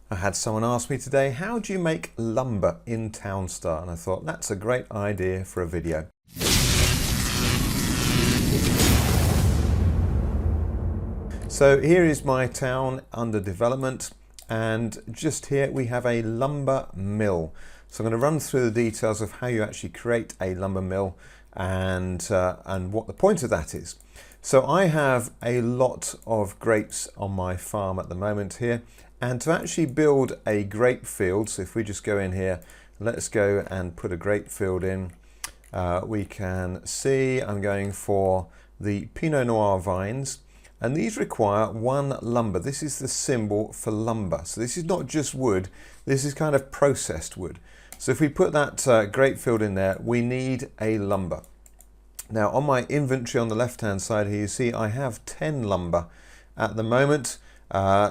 I had someone ask me today, how do you make lumber in Townstar? And I thought that's a great idea for a video. So here is my town under development, and just here we have a lumber mill. So I'm going to run through the details of how you actually create a lumber mill and what the point of that is. So I have a lot of grapes on my farm at the moment here, and to actually build a grape field, so if we just go in here, let's go and put a grape field in, we can see I'm going for the Pinot Noir vines, and these require one lumber. This is the symbol for lumber. So this is not just wood, this is kind of processed wood. So if we put that grape field in there, we need a lumber. Now on my inventory on the left hand side here, you see I have 10 lumber at the moment.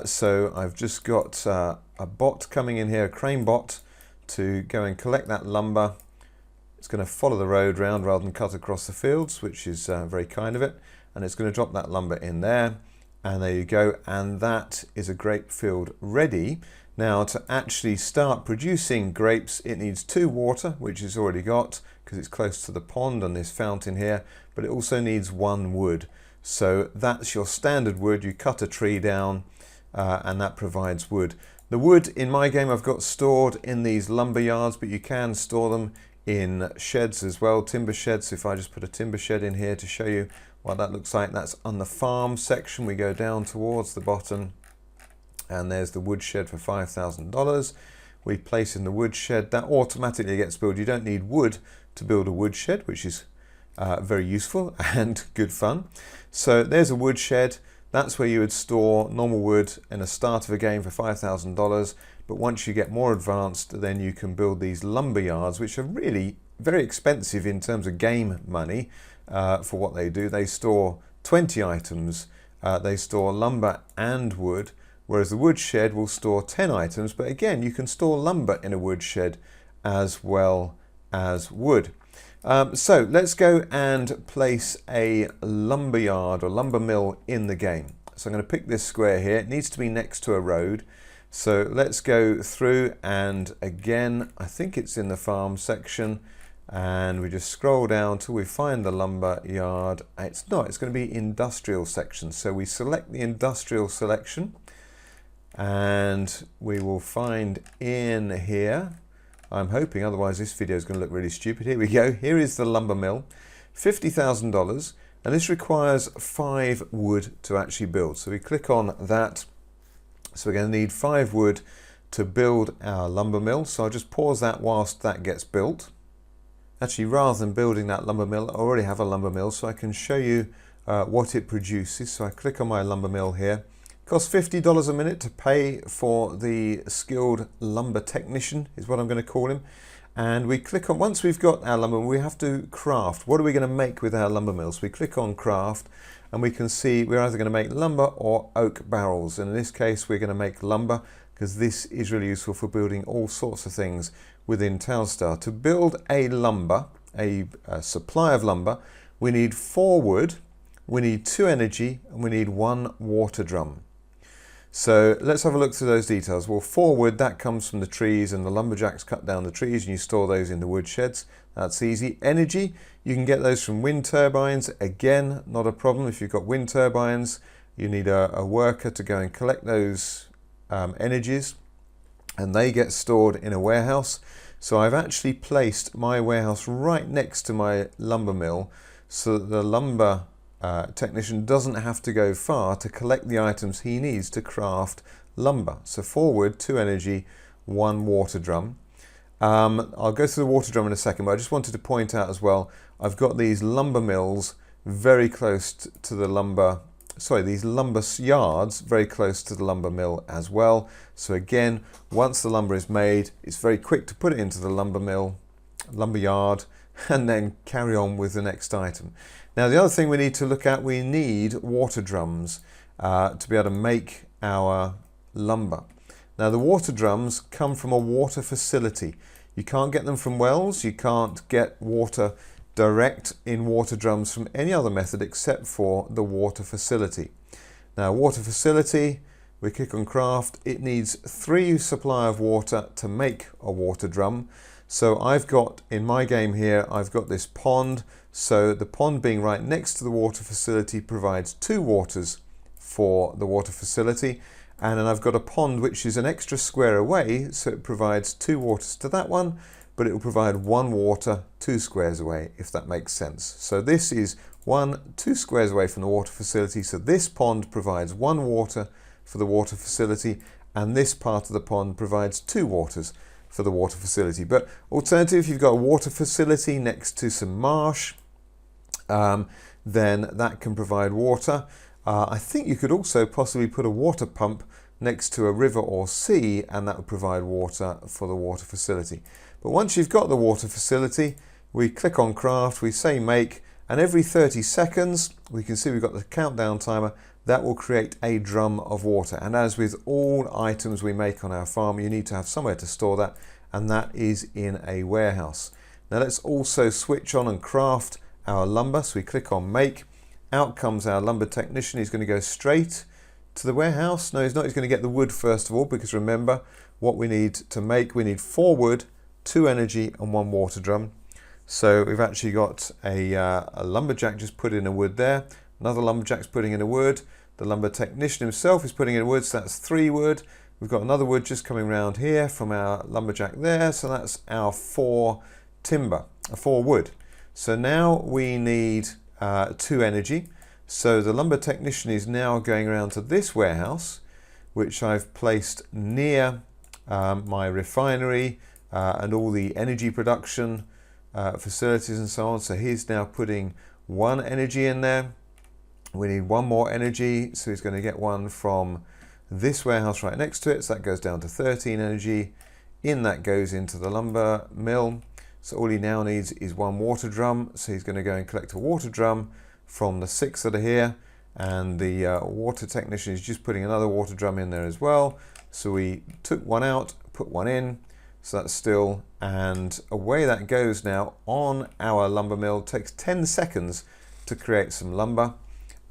So I've just got a bot coming in here, a crane bot, to go and collect that lumber. It's going to follow the road round rather than cut across the fields, which is very kind of it. And it's going to drop that lumber in there. And there you go. And that is a grape field ready. Now to actually start producing grapes, it needs 2 water, which it's already got because it's close to the pond and this fountain here, but it also needs 1 wood. So that's your standard wood. You cut a tree down and that provides wood. The wood in my game I've got stored in these lumber yards, but you can store them in sheds as well, timber sheds. If I just put a timber shed in here to show you what that looks like, that's on the farm section. We go down towards the bottom and there's the wood shed for $5,000. We place in the wood shed, that automatically gets built. You don't need wood to build a wood shed, which is very useful and good fun. So there's a wood shed. That's where you would store normal wood in the start of a game for $5,000. But once you get more advanced, then you can build these lumber yards, which are really very expensive in terms of game money for what they do. They store 20 items. They store lumber and wood, whereas the wood shed will store 10 items. But again, you can store lumber in a wood shed as well as wood. So let's go and place a lumber yard or lumber mill in the game. So I'm going to pick this square here. It needs to be next to a road. So let's go through, and again, I think it's in the farm section, and we just scroll down till we find the lumber yard. It's not, it's going to be industrial section. So we select the industrial selection, and we will find in here, I'm hoping, otherwise this video is going to look really stupid. Here we go. Here is the lumber mill, $50,000, and this requires 5 wood to actually build. So we click on that. So we're going to need 5 wood to build our lumber mill. So I'll just pause that whilst that gets built. Actually, rather than building that lumber mill, I already have a lumber mill, so I can show you what it produces. So I click on my lumber mill here. Costs $50 a minute to pay for the skilled lumber technician, is what I'm going to call him. And we click on, once we've got our lumber, we have to craft. What are we going to make with our lumber mill? So we click on craft, and we can see we're either going to make lumber or oak barrels. And in this case, we're going to make lumber because this is really useful for building all sorts of things within Townstar. To build a lumber, a supply of lumber, we need 4 wood, we need 2 energy, and we need 1 water drum. So let's have a look through those details. Well, 4 wood, that comes from the trees, and the lumberjacks cut down the trees and you store those in the wood sheds. That's easy. Energy, you can get those from wind turbines. Again, not a problem. If you've got wind turbines, you need a worker to go and collect those energies, and they get stored in a warehouse. So I've actually placed my warehouse right next to my lumber mill so that the lumber technician doesn't have to go far to collect the items he needs to craft lumber. So 4 wood, 2 energy, 1 water drum. I'll go through the water drum in a second, but I just wanted to point out as well, I've got these lumber mills very close to the lumber, these lumber yards very close to the lumber mill as well. So again, once the lumber is made, it's very quick to put it into the lumber mill, lumber yard, and then carry on with the next item. Now the other thing we need to look at, we need water drums to be able to make our lumber. Now the water drums come from a water facility. You can't get them from wells, you can't get water direct in water drums from any other method except for the water facility. Now water facility, We click on craft. It needs 3 supply of water to make a water drum. So I've got, in my game here, I've got this pond. So the pond being right next to the water facility provides 2 waters for the water facility. And then I've got a pond which is an extra square away, so it provides 2 waters to that one, but it will provide 1 water 2 squares away, if that makes sense. So this is 2 squares away from the water facility. So this pond provides 1 water for the water facility, and this part of the pond provides 2 waters for the water facility. But alternative, if you've got a water facility next to some marsh, then that can provide water. I think you could also possibly put a water pump next to a river or sea, and that would provide water for the water facility. But once you've got the water facility, we click on craft, we say make, and every 30 seconds, we can see we've got the countdown timer. That will create a drum of water. And as with all items we make on our farm, you need to have somewhere to store that, and that is in a warehouse. Now let's also switch on and craft our lumber. So we click on make. Out comes our lumber technician. He's going to go straight to the warehouse. No, he's not. He's going to get the wood first of all, because remember what we need to make. We need 4 wood, 2 energy, and 1 water drum. So we've actually got a lumberjack just put in a wood there. Another lumberjack's putting in a wood. The lumber technician himself is putting in a wood, so that's 3 wood. We've got another wood just coming around here from our lumberjack there, so that's our 4 timber, 4 wood. So now we need 2 energy. So the lumber technician is now going around to this warehouse, which I've placed near my refinery and all the energy production facilities and so on. So he's now putting 1 energy in there. We need 1 more energy, so he's going to get 1 from this warehouse right next to it. So that goes down to 13 energy. In that goes into the lumber mill. So all he now needs is 1 water drum. So he's going to go and collect a water drum from the 6 that are here. And the water technician is just putting another water drum in there as well. So we took 1 out, put 1 in. So that's still, and away that goes now on our lumber mill. It takes 10 seconds to create some lumber.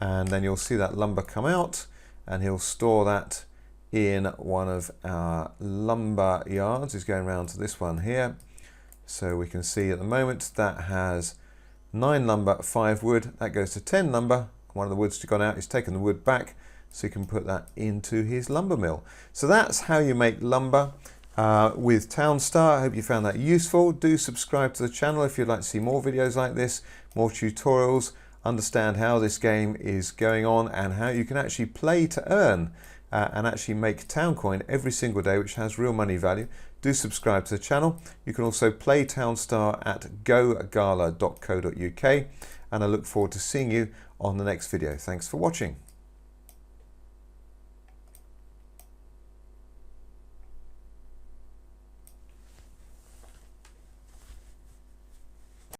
And then you'll see that lumber come out, and he'll store that in one of our lumber yards. He's going around to this one here. So we can see at the moment that has 9 lumber, 5 wood. That goes to 10 lumber. One of the wood's gone out. He's taken the wood back, so he can put that into his lumber mill. So that's how you make lumber with Townstar. I hope you found that useful. Do subscribe to the channel if you'd like to see more videos like this, more tutorials, understand how this game is going on and how you can actually play to earn and actually make Towncoin every single day, which has real money value. Do subscribe to the channel. You can also play Townstar at gogala.co.uk, and I look forward to seeing you on the next video. Thanks for watching.